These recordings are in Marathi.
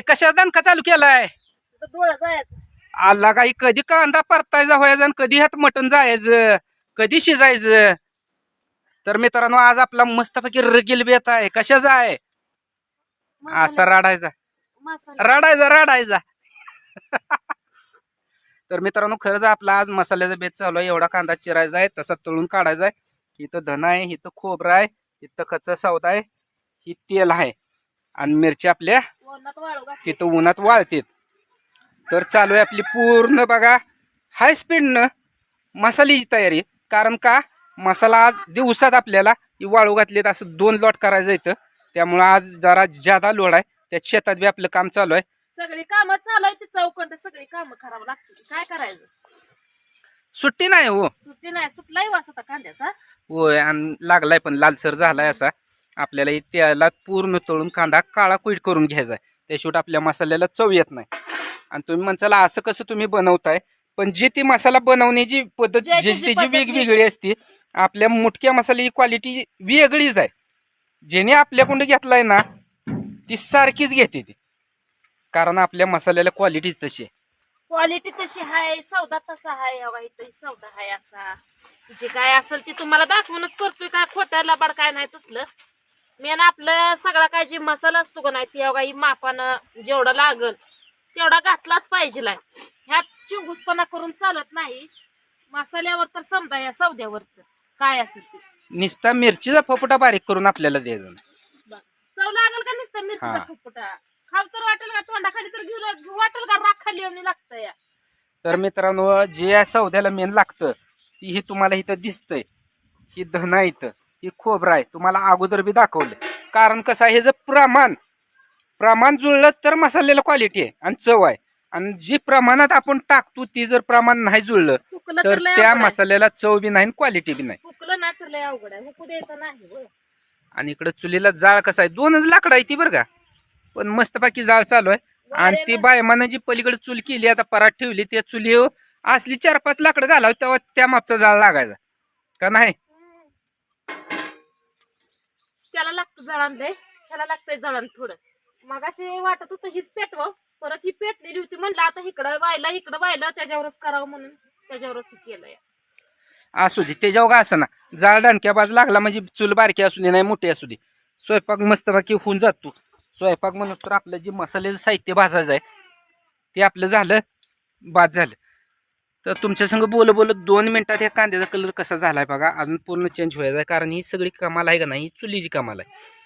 कशा दणका चालू केलाय? डोळा जायचं. आला काही कधी कांदा परतायचा व्हायचा आणि कधी ह्यात मटण जायचं, कधी शिजायचं. तर मित्रांनो आज आपला मस्तपैकी रगील बेत आहे. कशाचा आहे? असा रडायचा रडायचा रडायचा. तर मित्रांनो खरंच आपला आज मसाल्याचा बेत चालू आहे. एवढा कांदा चिरायचा आहे, तसा तळून काढायचा आहे. इथं धना आहे, इथं खोबरं आहे, इथं कच्चा सौदा आहे, ही तेल आहे आणि मिरची आपल्या तिथं उन्हात वाळतात. तर चालू आहे आपली पूर्ण बघा हाय स्पीडनं मसाल्याची तयारी. कारण का मसाला आज दिवसात आपल्याला वाळू घातलीत असं 2 लॉट करायचं इथं. त्यामुळं आज जरा ज्यादा लोड आहे. त्यात शेतात बी आपलं काम चालू आहे. सगळी कामं चालू आहे, ती चौकंट सगळी कामं करावं लागतील. काय करायचं? सुट्टी नाही हो. सुट्टी नाही. सुटलाही वास होता कांद्याचा. होय आणि लागलाय पण लालसर झालाय असा. आपल्याला त्याला पूर्ण तळून कांदा काळा कुईट करून घ्यायचा आहे. त्याशिवाय आपल्या मसाल्याला चव येत नाही. आणि तुम्ही म्हणसाला असं कसं तुम्ही बनवताय, पण जी ती मसाला बनवण्याची पद्धत जी वेगवेगळी असते. आपल्या मुटक्या मसाल्याची क्वालिटी वेगळीच आहे. जेणे आपल्याकडून घेतलाय ना ती सारखीच घेते ती. कारण आपल्या मसाल्याला क्वालिटीच तशी आहे. क्वालिटी तशी आहे, सौदा तसा आहे. हवा इथं सौदा आहे असा. जे काय असेल ते तुम्हाला दाखवूनच करतोय. काय खोट्या लबाड काय नाही तसलं. मेन आपलं सगळा काय जे मसाला असतो का नाही ते हवा ही मापानं जेवढं लागल तेवढा घातलाच पाहिजे. ह्यात चिंगूसपणा करून चालत नाही. मसाल्यावर तर समजा या सौद्यावर काय असेल ते नुसता मिरचीचा फपुटा बारीक करून आपल्याला द्यायचं. चव लागल का नुसता मिरचीचा फुफुटा? खाव तर वाटेल का? तोंडाखाली तर घेऊ वाटेल का? राख खाली येऊन लागतं या. तर मित्रांनो जे या सौद्याला मेन लागतं ती हे तुम्हाला इथं दिसतंय. ही धना इथं, ही खोबरं आहे. तुम्हाला अगोदर बी दाखवलं. कारण कसं आहे, हे जर प्रमाण जुळलं तर मसाल्याला क्वालिटी आहे आणि चव आहे. आणि जी प्रमाणात आपण टाकतो ती जर प्रमाण नाही जुळलं तर त्या मसाल्याला चव बी नाही क्वालिटी बी नाही. हुकलं ना तर लय अवघड आहे. हुकू द्यायचं नाही. आणि इकडे चुलीला जाळ कसा आहे, 2च लाकडं आहे ती बरं का, पण मस्तपैकी जाळ चालू आहे. आणि ती बायमानं जी पलीकडे चूल केली आता परात ठेवली त्या चुली असली 4-5 लाकडं घालावं तेव्हा त्या मापचा जाळ लागायचा का नाही. त्याला लागतं जळण लय, त्याला लागतंय जळण थोडं. मग अशी वाटत होतं हीच पेटव, परत ही पेटलेली होती. म्हणलं आता इकडं व्हायला त्याच्यावरच करावं म्हणून त्याच्यावरच केलंय. असू दे त्याच्यावर का असं ना, जाळ डणक्या बाज लागला म्हणजे चूल बारकी असू दे नाही मोठी असू दे, स्वयंपाक मस्तपैकी होऊन जातो. स्वयंपाक म्हणून तर आपलं जे मसाल्याचं साहित्य भाजायचं आहे ते आपलं झालं, बाद झालं. तर तुमच्या संग बोलत 2 मिनिटात ह्या कांद्याचा कलर कसा झालाय बघा. अजून पूर्ण चेंज व्हायचा आहे. कारण ही सगळी कमाल आहे का नाही, ही चुलीची कमाल आहे.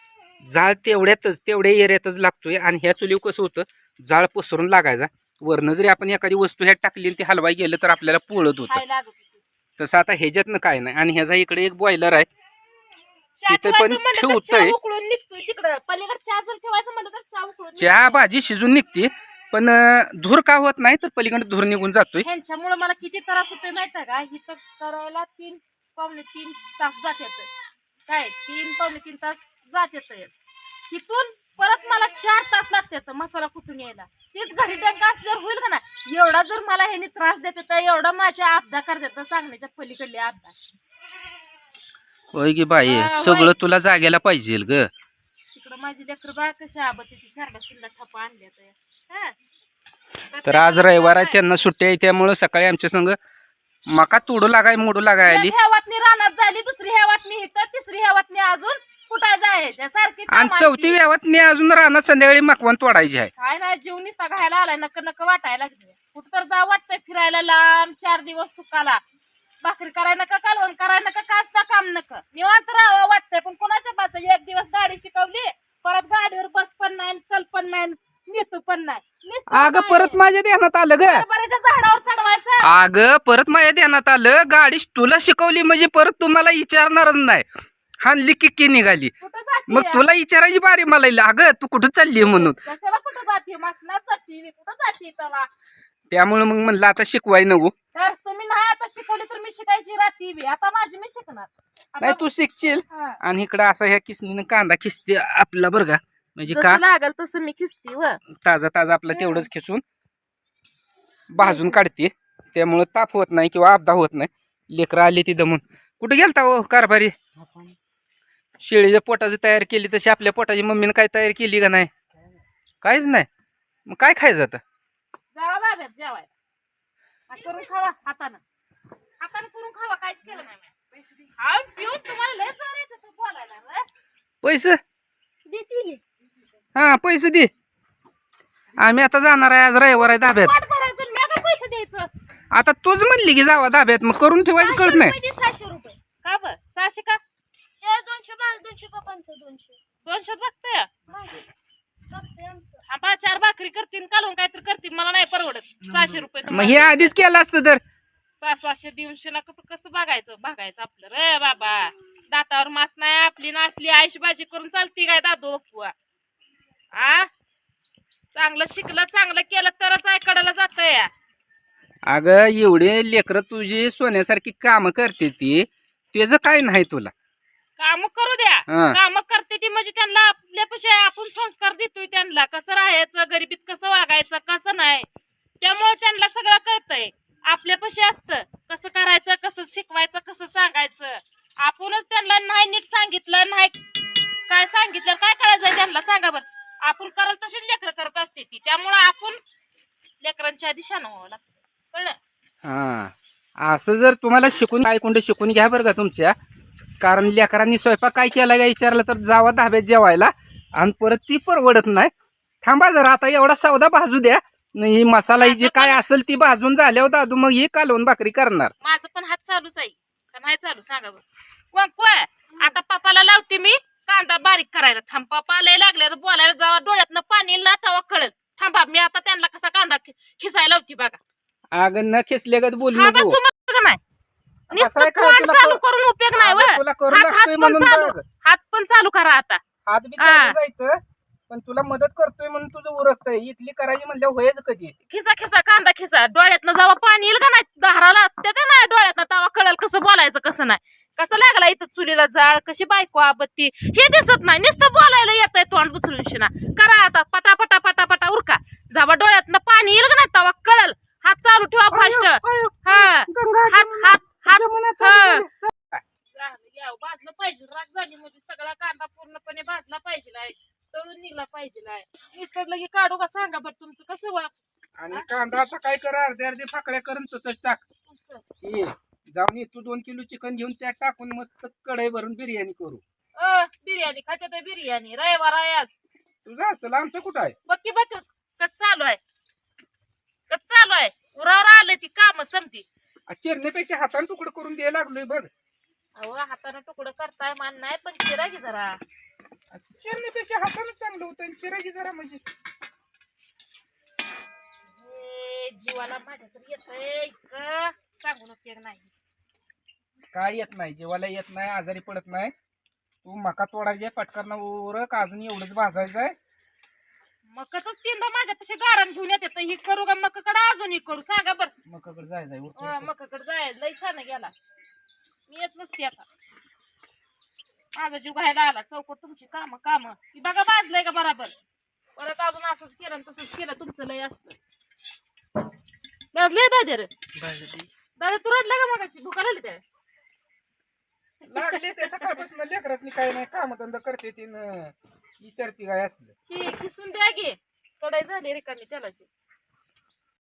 जाळ तेवढ्या एरियातच लागतोय. आणि ह्या चुलीवर कसं होतं, जाळ पसरून लागायचा. वरनं जरी आपण एखादी वस्तू ह्यात टाकली आणि ती हलवाई गेलं तर आपल्याला पोळत होतं. तसं आता ह्याच्यातनं काय नाही. आणि ह्याचा इकडे एक बॉयलर आहे, तिथे पण ठेवतोय. चहा भाजी शिजून निघते पण धूर का होत नाही तर पलीकडे धूर निघून जातोय. ह्यांच्यामुळे मला किती त्रास होतोय माहिती आहे का? इथं करायला 3-3.5 तास जातात. काय 3-3.5 तास जातात. तिथून परत मला 4 तास लागतात मसाला कुठून यायला. तीच घरी डंका असल्यावर होईल का ना. एवढा जर मला ह्यांनी त्रास देतात एवढा माझ्या अपघात करतात सांगण्याच्या पलीकडले अपघात. होय की बाई, सगळं तुला जागेला पाहिजे ग. तिकडं माझी लेकर बाय कशी आबती ती शारदा शिंदा ठपा आणल्यात. तर आज रविवार आहे, त्यांना सुट्टी आहे. त्यामुळं सकाळी आमच्या संग मका तोडू लागाय मोडू लागाय आली. ह्या वाटणी रानात झाली, दुसरी ह्या वाटणी इथं, तिसरी ह्या वाटणी अजून कुठं जायच्या सारखी. आणि 4थी व्यवहातनी अजून रानात संध्याकाळी मकवान तोडायची आहे. काय नाही जीव निसता घायला आलाय. नक वाटायला लागले. कुठं तर जा वाटतंय फिरायला लांब 4 दिवस सुकाला. भाकरी करायला नका, कालवण करायला नका, काचता काम नका, निवांत राहावं वाटतंय. पण कोणाच्या बाचा 1 दिवस गाडी शिकवली, परत गाडीवर बस पण नाही, चल पण नाही, नेतो पण नाही. अगं परत माझ्या ध्यानात आलं ग, झाडावर चढवायचं. अगं परत माझ्या ध्यानात आलं, गाडी तुला शिकवली म्हणजे परत तुम्हाला विचारणारच नाही. हानली की निघाली, मग तुला विचारायची बारी मला. अगं तू कुठं चालली म्हणून. कुठं जाते मसनात जाते, कुठं जाते तेव्हा. त्यामुळे मग म्हणलं आता शिकवाय नको. तर तुम्ही नाही आता शिकवली तर मी शिकायची राहती बी. आता माझी मी शिकणार नाही, तू शिकशील. आणि इकडं असं ह्या किसनीनं कांदा खिसते आपला बरं का, म्हणजे का लागल तसं मी खिसते व ताजा आपलं तेवढंच खिसून भाजून काढते. त्यामुळं ताप होत नाही किंवा अपदा होत नाही. लेकरं आली ती दमून. कुठे गेलता हो कारभारी? शेळीच्या पोटाची तयार केली तशी आपल्या पोटाची मम्मीनं काय तयार केली का नाही? काहीच नाही. मग काय खायचं आता? जावा बाब्यात जेवायला करून खावा हातानं करून खावा. काहीच केलं नाही मी. हा पिऊन तुम्हाला लय जोर येतं तू बोलायला रे. पैसे देतील हा पैसे दे. आम्ही आता जाणार आहे, आज रविवार आहे धाब्यात. पोट भरायचं आणि मी काय पैसे द्यायचं. आता तूच म्हणली की जावा धाब्यात, मग करून ठेवायचं कळत नाही. 600 रुपये का बर 600 का 200 का 200 बघतोय. हा 4 भाकरी करतील कालून काहीतरी करतील मला नाही परवडत 600 रुपये. मग हे आधीच केलं असतं तर 600 200 कसं बघायचं आपलं रे बाबा. दातावर मास नाही आपली नासली आईशी भाजी करून चालती काय दादू बघू. आ चांगलं शिकलं चांगलं केलं तरच आईकडाला जातंय. अगं एवढे लेकरं तुझी सोन्यासारखी काम करते ती, त्याचं काय नाही तुला. काम करू द्या. हा. काम करते ती म्हणजे त्यांना आपल्यापाशी आपण संस्कार देतोय त्यांना कसं राहायचं गरिबीत कसं वागायचं कसं नाही. त्यामुळे त्यांना सगळं कळतंय. आपल्यापाशी असतं कसं करायचं कसं शिकवायचं कसं सांगायचं. आपणच त्यांना नाही नीट सांगितलं नाही काय सांगितलं काय करायचंय त्यांना सांगा बरं. आपण करल तशीच लेकरं करत असते ती. त्यामुळं आपण लेकरांच्या दिशा व्हावं लागतं कळलं. हा असं जर तुम्हाला शिकून काय कोणतं शिकून घ्या बरं का तुमच्या. कारण लेकरांनी स्वयंपाक काय केला का विचारलं तर जावा धाब्यात जेवायला आणि परत ती परवडत नाही. थांबा जरा आता एवढा सौदा भाजू द्या. ही मसाला जी काय असेल ती भाजून झाल्यावर दादू मग ही कालवून भाकरी करणार. माझं पण हात चालूच आहे का नाही चालू सांगा बरं. कोण आता पप्पाला लावते मी कांदा बारीक करायला. थांब पप्पा लय लागले तर बोलायला जावा डोळ्यातनं पाणी ना तवा कळत. थांबा मी आता त्यांना कसा कांदा खिसायला लावती बघा. अगं न खेचल्यागत बोलू हा नको. बस तुम्हाला नाही कसं आहे नुसतं काय तोंड तुला चालू करून उपयोग नाही अगं व. तुला करू हात लागतोय पण म्हणून चालू बघ. हात पण चालू करा आता. हात बी चालू जायचं पण तुला मदत करतोय म्हणून तुझं उरकतंय. इथली करायची म्हणल्यावर व्हायचं कधी. खिसा कांदा खिसा डोळ्यातनं जावा पाणी येईल का नाही दाराला ते का नाही डोळ्यातनं तवा कळेल कसं बोलायचं कसं नाही. कसं लागला इथं चुलीला जाळ कशी बायको आपत्ती हे दिसत नाही. नुसतं बोलायला येतंय तोंड बुचलून शिना. करा आता पटापटा पटापटा उरका. जावा डोळ्यातनं पाणी येईल का नाही तवा कळल. हात चालू ठेवा फास्ट. हा हात भाजलं पाहिजे. राग झाली म्हणजे सगळा कांदा पूर्णपणे भाजला पाहिजे तळून निघला पाहिजे. नुसतं लगे काढू का सांगा बरं तुमचं कसं वा. आणि कांदा आता काय करा अर्धे अर्धे फाकड्या करून तसंच टाक. ये जाऊन तू 2 किलो चिकन घेऊन त्यात टाकून मस्त कढई भरून बिर्याणी करू. बिर्याणी खात्यात आहे बिर्याणी रविवार आहे आज. तुझं असेल आमचं कुठं आहे. बक्की कच चालू आहे उरावर आलंय ती काम समती. चिरण्यापेक्षा हाताने तुकडं करून द्यायला लागलोय बघ. अहो हाताने तुकडं करताय मान नाही पण चिरा की जरा. चिरण्यापेक्षा हाताने चांगलं होतं चिरा की जरा म्हणजे. जीवाला माझ्या तर येतंय सांगून उपयोग नाही. काय येत नाही जीवाला येत नाही आजारी पडत नाही. तू मका तोडायचे पटकन उरक अजून एवढंच भाजायचंय. मकाच तीनदा माझ्यापाशी गारण घेऊन येते ही करू का मकाकडे अजूनही करू सांगा बरं. मकाकडे जायचंय मकाकडे जायचं लय छान गेला. मी येत नसते आता. माझा जीव घायला आला चौकट तुमची काम ती बघा भाजलंय का बराबर. परत अजून असंच केलं तसंच केलं तुमचं लय असतं. भाजलंय दादे रे दादा तू रडला का मगाशी भुका लागली त्या लागले ते सकाळपासून लेकरांनी काय नाही कामधंदा करते ती विचारती काय असलं. खिसून द्या गे कढई झाली रिकामी तेलाची.